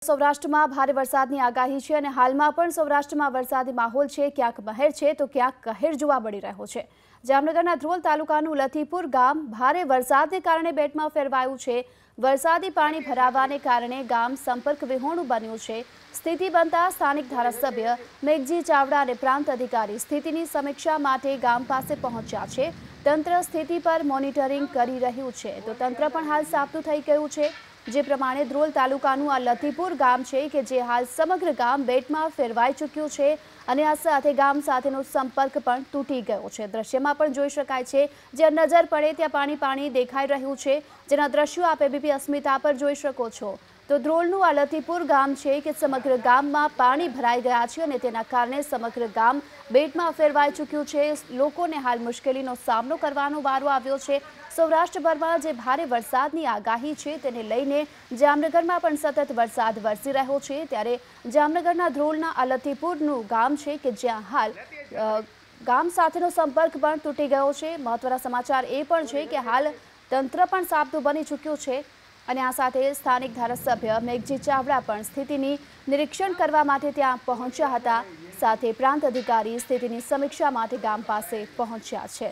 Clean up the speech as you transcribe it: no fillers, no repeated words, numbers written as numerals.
સૌરાષ્ટ્રમાં ભારે વરસાદની આગાહી છે અને હાલમાં પણ સૌરાષ્ટ્રમાં વરસાદી માહોલ છે। ક્યાંક મહેર છે તો ક્યાંક કહેર જોવા મળી રહ્યો છે। જામનગરના ધ્રોલ તાલુકાનું લથીપુર ગામ ભારે વરસાદને કારણે બેટમાં ફેરવાયું છે। વરસાદી પાણી ભરાવાને કારણે ગામ સંપર્ક વિહોણું બન્યું છે। સ્થિતિ બનતા સ્થાનિક ધારાસભ્ય મેઘજી ચાવડા અને પ્રાંત અધિકારી સ્થિતિની સમીક્ષા માટે ગામ પાસે પહોંચ્યા છે। તંત્ર સ્થિતિ પર મોનિટરિંગ કરી રહ્યું છે તો તંત્ર પણ હાલ સાબદું થઈ ગયું છે। જે પ્રમાણે ધ્રોલ તાલુકાનું આ લથીપુર ગામ છે કે જે હાલ સમગ્ર ગામ બેટમાં ફેરવાઈ ચૂક્યું છે અને આ સાથે ગામ સાથેનો સંપર્ક પણ તૂટી ગયો છે। દ્રશ્યમાં પણ જોઈ શકાય છે જ્યાં નજર પડે ત્યાં પાણી દેખાઈ રહ્યું છે, જેના દ્રશ્યો આપ એબીપી અસ્મિતા પર જોઈ શકો છો। તો ધ્રોલનું આ લથીપુર ગામ છે કે સમગ્ર ગામમાં પાણી ભરાઈ ગયા છે અને તેના કારણે સમગ્ર ગામ બેટમાં ફેરવાઈ ચૂક્યું છે। લોકોને હાલ મુશ્કેલીનો સામનો કરવાનો વારો આવ્યો છે। સૌરાષ્ટ્રભરમાં જે ભારે વરસાદની આગાહી છે તેને લઈને જામનગરમાં પણ સતત વરસાદ વરસી રહ્યો છે। ત્યારે જામનગરના ધ્રોલના આ લથીપુરનું ગામ છે કે જ્યાં હાલ ગામ સાથેનો સંપર્ક પણ તૂટી ગયો છે। મહત્વના સમાચાર એ પણ છે કે હાલ તંત્ર પણ સાબદું બની ચૂક્યું છે અને આ સાથે સ્થાનિક ધારાસભ્ય મેઘજી ચાવડા પણ સ્થિતિની નિરીક્ષણ કરવા માટે ત્યાં પહોંચ્યા હતા। સાથે પ્રાંત અધિકારી સ્થિતિની સમીક્ષા માટે ગામ પાસે પહોંચ્યા છે।